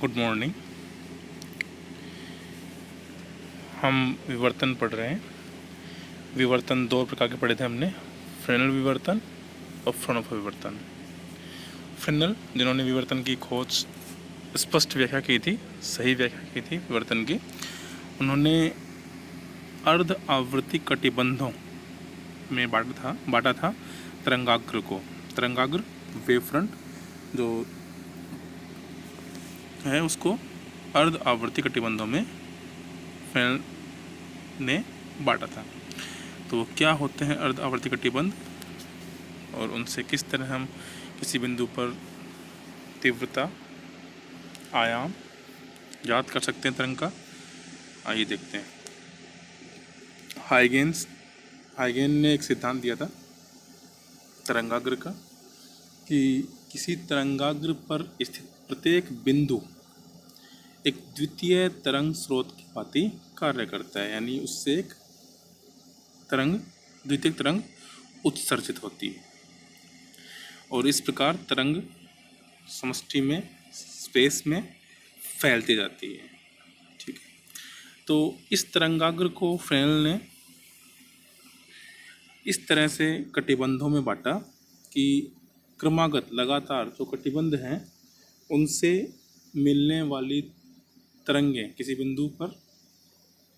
Good morning. हम विवर्तन पढ़ रहे हैं। विवर्तन दो प्रकार के पढ़े थे हमने, फ्रेनल विवर्तन और फ्रोनोफर विवर्तन। फ्रेनल जिन्होंने विवर्तन की खोज स्पष्ट व्याख्या की थी, सही व्याख्या की थी विवर्तन की, उन्होंने अर्ध आवर्ती कटिबंधों में बांटा था तरंगाग्र को। तरंगाग्र वेव फ्रंट जो है उसको अर्ध आवर्ती कटिबंधों में फ्रेनल ने बांटा था। तो क्या होते हैं अर्ध आवर्ती कटिबंध और उनसे किस तरह हम किसी बिंदु पर तीव्रता आयाम याद कर सकते हैं तरंग का, आइए देखते हैं। हाइगेन ने एक सिद्धांत दिया था तरंगाग्र का कि किसी तरंगाग्र पर स्थित प्रत्येक बिंदु एक द्वितीय तरंग स्रोत की भांति कार्य करता है, यानी उससे एक द्वितीय तरंग उत्सर्जित होती है और इस प्रकार तरंग समष्टि में स्पेस में फैलती जाती है। ठीक है, तो इस तरंगाग्र को फ्रेनल ने इस तरह से कटिबंधों में बांटा कि क्रमागत लगातार जो कटिबंध हैं उनसे मिलने वाली तरंगें, किसी बिंदु पर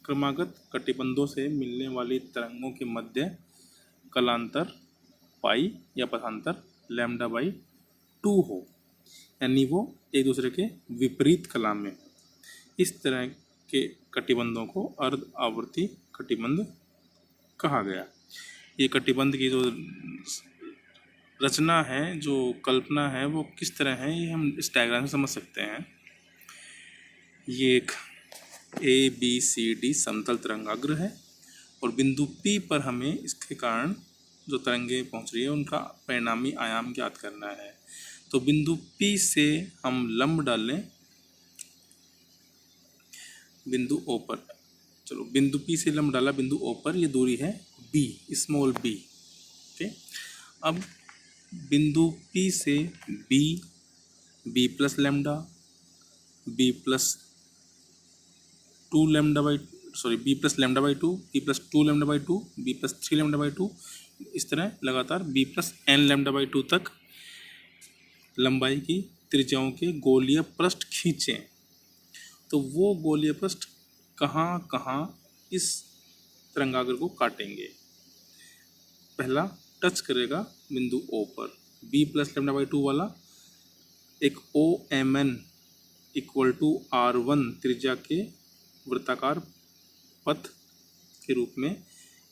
क्रमागत कटिबंधों से मिलने वाली तरंगों के मध्य कलांतर पाई या पथांतर लैम्डा बाई 2 हो, यानी वो एक दूसरे के विपरीत कला में। इस तरह के कटिबंधों को अर्ध आवर्ती कटिबंध कहा गया। ये कटिबंध की जो रचना है, जो कल्पना है, वो किस तरह है ये हम इस डायग्राम से समझ सकते हैं। ये एक ABCD समतल तरंगाग्र है और बिंदु P पर हमें इसके कारण जो तरंगे पहुंच रही है उनका परिणामी आयाम ज्ञात करना है। तो बिंदु P से हम लंब डालें बिंदु O पर। चलो, बिंदु P से लंब डाला बिंदु O पर, ये दूरी है B, स्मॉल b। ओके, अब बिंदु P से B plus lambda, B plus 2 lambda by B plus lambda by 2, B plus 2 lambda by 2, B plus 3 lambda by 2, इस तरह लगातार B plus n lambda by 2 तक लंबाई की त्रिज्याओं के गोलीय पृष्ठ खींचें। तो वो गोलीय पृष्ठ कहाँ कहाँ इस तरंगाग्र को काटेंगे। पहला टच करेगा बिंदु O पर, B प्लस लैम्डा बाई 2 वाला एक OMN इक्वल टू R1 त्रिज्या के वृत्ताकार पथ के रूप में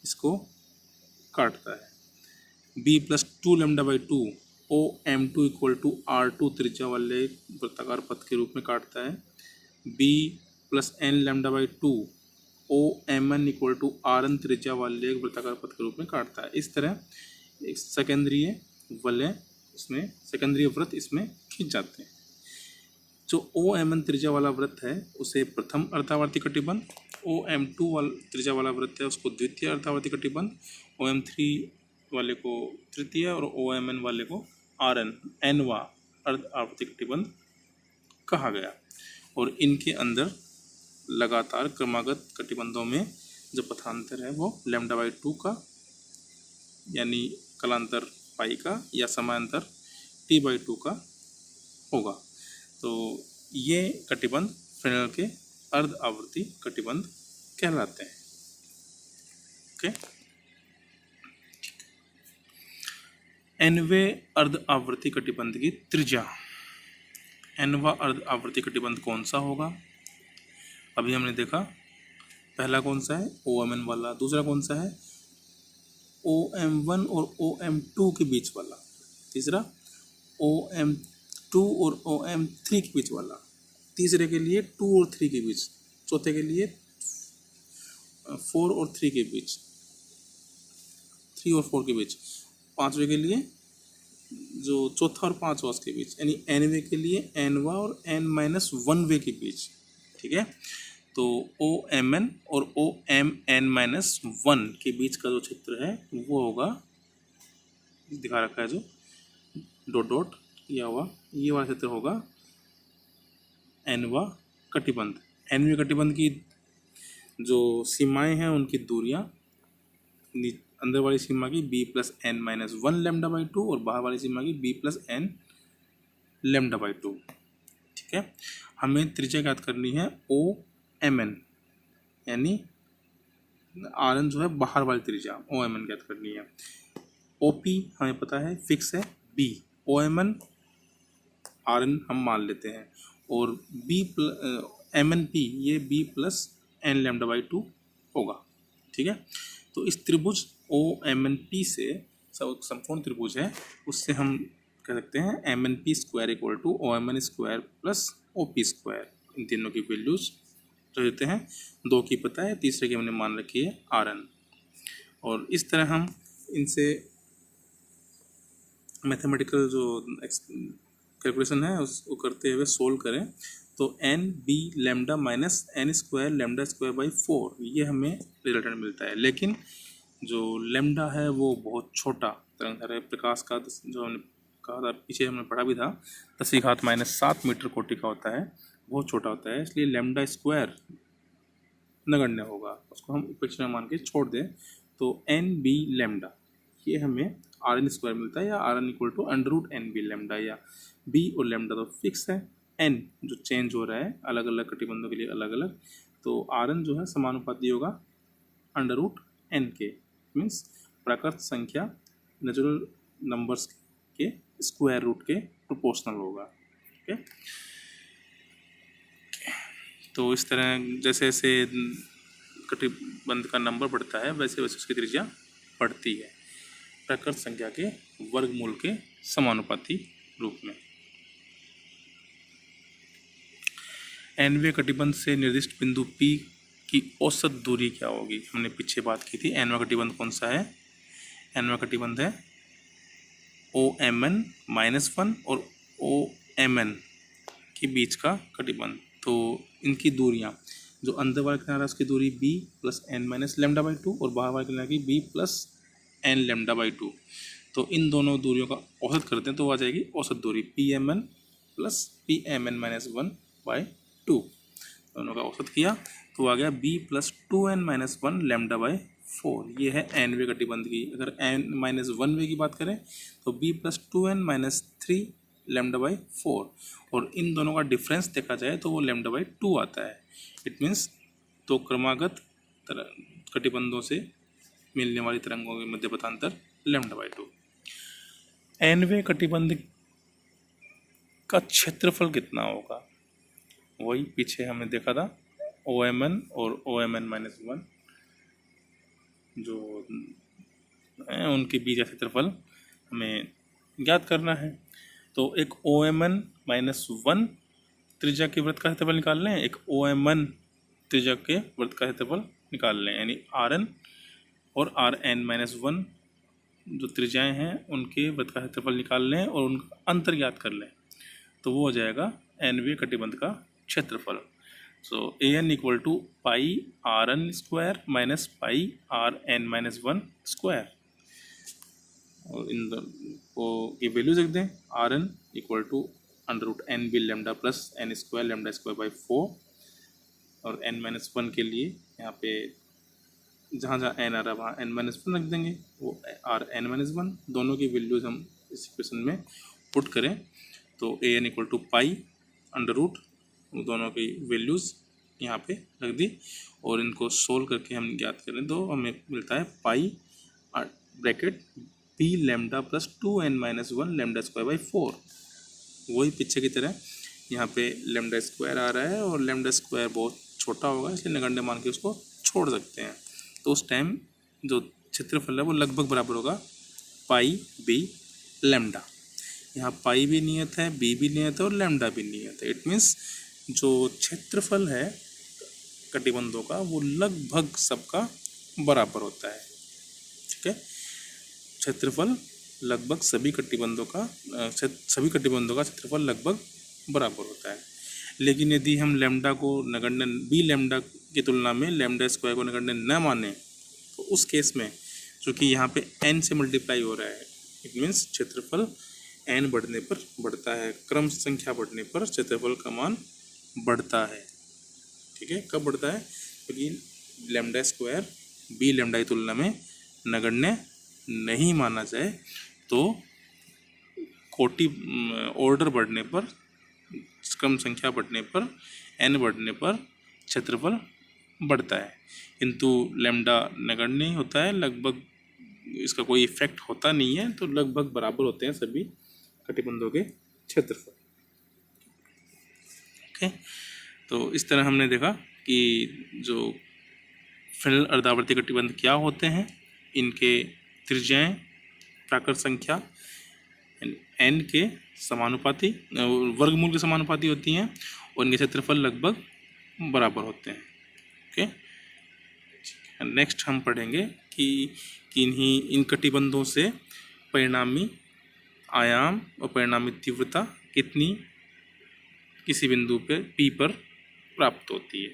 इसको काटता है। B plus 2 lambda by 2 OM2 equal to R2 त्रिज्या वाले वृत्ताकार पथ के रूप में काटता है। B plus n lambda by 2 OMN equal to RN त्रिज्या वाले वृत्ताकार पथ के रूप में काटता है। इस तरह एक सेकेंद्रीय वृत्त इसमें खींच जाते हैं। जो OMN त्रिज्या वाला वृत्त है उसे प्रथम अर्धावर्ती कटिबंध, OM2 त्रिज्या वाला वृत्त है उसको द्वितीय अर्धावर्ती कटिबंध, OM3 वाले को तृतीय और OMN वाले को nवा अर्धावर्ती कटिबंध कहा गया। और इनके अंदर लगातार क्रमागत कटिबंधों में जो पथांतर है वो लैम्डा बाई 2 का, यानी कलांतर पाई का, या समांतर T बाई 2 का होगा। तो ये कटिबंध फ्रेनल के अर्ध आवर्ती कटिबंध कहलाते हैं। ओके, nवे अर्ध आवर्ती कटिबंध की त्रिज्या, nवा अर्ध आवर्ती कटिबंध कौन सा होगा? अभी हमने देखा पहला कौन सा है, OMN वाला। दूसरा कौन सा है, OM1 और OM2 के बीच वाला। तीसरा OM2 और OM3 के बीच वाला। तीसरे के लिए 2 और 3 के बीच। चौथे के लिए 4 और 3 के बीच, 3 और 4 के बीच। पांचवे के लिए जो चौथा और पांचवा उसके बीच, यानी nवे के लिए nवा और n-1 के बीच। ठीक है, तो OMN और OMN-1 के बीच का जो क्षेत्र है वो होगा, दिखा रखा है जो डॉट डॉट किया हुआ, ये वाला क्षेत्र होगा nवा कटिबंध। nवें कटिबंध की जो सीमाएं हैं उनकी दूरियां अंदर वाली सीमा की b plus n minus one lambda by two और बाहर वाली सीमा की b plus n lambda by two. ठीक है, हमें त्रिज्या ज्ञात करनी है ओ एम एन, यानी आर एन जो है बाहर वाली त्रिज्या ओ एम एन ज्ञात करनी है। ओ पी हमें पता है फिक्स है, B O M N R N हम मान लेते हैं, और बी एम एन पी ये b plus n lambda by two होगा। ठीक है, तो इस त्रिभुज ओ एम एन पी से समकोण त्रिभुज है, उससे हम कह सकते हैं M N P square equal to O M N square plus O P square. इन तीनों की वैल्यूज रख देते हैं, दो की पता है, तीसरे की हमने मान रखी है आर एन। और इस तरह हम इनसे मैथमेटिकल जो कैलकुलेशन है उसको करते हुए सोल्व करें तो n b lambda minus n square lambda square by 4 ये हमें रिजल्टेंट मिलता है। लेकिन जो लेमडा है वो बहुत छोटा तरंगदैर्घ्य प्रकाश का, जो हमने कहा था पीछे हमने पढ़ा भी था, 10⁻⁷ मीटर कोटि का होता है, बहुत छोटा होता है, इसलिए लेमडा स्क्वायर नगण्य होगा, उसको हम उपेक्षा मान के छोड़ दें तो एन बी लेमडा ये हमें आर एन स्क्वायर मिलता है, या R N equal to under root n b lambda, या बी और लेमडा तो फिक्स है, एन जो चेंज हो रहा है अलग अलग कटिबंधों के लिए अलग अलग, तो आर एन जो है समानुपाती होगा अंडर रूट एन के, मीन्स प्राकृत संख्या नेचुरल नंबर्स के स्क्वायर रूट के प्रोपोर्शनल होगा। ओके, तो इस तरह जैसे जैसे कटिबंध का नंबर बढ़ता है वैसे वैसे उसकी त्रिज्या बढ़ती है प्राकृत संख्या के वर्गमूल के समानुपाती रूप में। एनवें कटिबंध से निर्दिष्ट बिंदु P की औसत दूरी क्या होगी? हमने पीछे बात की थी। एनवा कटिबंध कौन सा है? एनवा कटिबंध है OMN -1 और OMN के बीच का कटिबंध। तो इनकी दूरियां, जो अंदर वाला किनारा उसकी दूरी b plus n minus lambda by two और बाहर वाले किनारे की b plus n lambda by two. तो इन दोनों दूरियों का औसत करते हैं तो आ जाएगी औसत दूरी PMN प्लस PMN -1 बाई 2। दोनों का औसत किया तो आ गया b plus 2n - 1 lambda by 4। ये है एनवे कटिबंध की। अगर n-1 वे की बात करें तो b plus 2n - 3 lambda by 4, और इन दोनों का डिफरेंस देखा जाए तो वो लेमडा बाई 2 आता है। इट मीन्स तो क्रमागत कटिबंधों से मिलने वाली तरंगों के मध्य पथांतर लेमडा बाई 2। एनवे कटिबंध का क्षेत्रफल कितना होगा? वही पीछे हमने देखा था, OMN और OMN -1 जो है उनके बीच का क्षेत्रफल हमें ज्ञात करना है। तो एक OMN -1 त्रिज्या के वृत्त का क्षेत्रफल निकाल लें, एक OMN त्रिज्या के वृत्त का क्षेत्रफल निकाल लें, यानी RN और RN -1 जो त्रिज्याएं हैं उनके वृत्त का क्षेत्रफल निकाल लें और उनका अंतर ज्ञात कर लें, तो वो हो जाएगा एनवे कटिबंध का क्षेत्रफल। So AN equal to pi RN square minus pi RN -1 square, और इन को ये वैल्यूज लिख दें। RN equal to under root n b lambda plus n square lambda square by 4, और n-1 के लिए यहाँ पे जहाँ जहाँ n आ रहा है वहाँ n-1 रख देंगे, वो RN-1। दोनों की वैल्यूज हम इस इक्वेशन में पुट करें तो AN equal to pi under root, दोनों की वैल्यूज यहाँ पे रख दी, और इनको सोल्व करके हम ज्ञात करें तो हमें मिलता है pi bracket b lambda plus 2n - 1 lambda square by 4। वही पीछे की तरह यहाँ पे लेमडा स्क्वायर आ रहा है और लेमडा स्क्वायर बहुत छोटा होगा इसलिए नगण्य मान के उसको छोड़ सकते हैं, तो उस टाइम जो क्षेत्रफल है वो लगभग बराबर होगा पाई b लेमडा। यहाँ पाई भी नियत है, b भी नियत है और लेमडा भी नियत है। इट मीन्स जो क्षेत्रफल है कटिबंधों का वो लगभग सबका बराबर होता है। ठीक है, क्षेत्रफल लगभग सभी कटिबंधों का क्षेत्रफल लगभग बराबर होता है। लेकिन यदि हम लेमडा को नगण्य b लेमडा की तुलना में लेमडा स्क्वायर को नगण्य न माने तो उस केस में चूँकि यहाँ पे n से मल्टीप्लाई हो रहा है, इट मीन्स क्षेत्रफल n बढ़ने पर बढ़ता है, क्रम संख्या बढ़ने पर क्षेत्रफल का मान बढ़ता है। ठीक है, कब बढ़ता है? क्योंकि लैम्डा स्क्वायर बी लैम्डा की तुलना में नगण्य नहीं माना जाए तो कोटि ऑर्डर बढ़ने पर, क्रम संख्या बढ़ने पर, n बढ़ने पर क्षेत्रफल बढ़ता है। किंतु लैम्डा नगण्य ही होता है, लगभग इसका कोई इफेक्ट होता नहीं है, तो लगभग बराबर होते हैं सभी कटिबंधों के क्षेत्रफल। ओके, तो इस तरह हमने देखा कि जो फ्रेनेल अर्धावर्ती कटिबंध क्या होते हैं, इनके त्रिज्याएं प्राकृत संख्या n के समानुपाती, वर्गमूल के समानुपाती होती हैं और इनके क्षेत्रफल लगभग बराबर होते हैं। ओके, नेक्स्ट हम पढ़ेंगे कि इन कटिबंधों से परिणामी आयाम और परिणामी तीव्रता कितनी किसी बिंदु पर P पर प्राप्त होती है।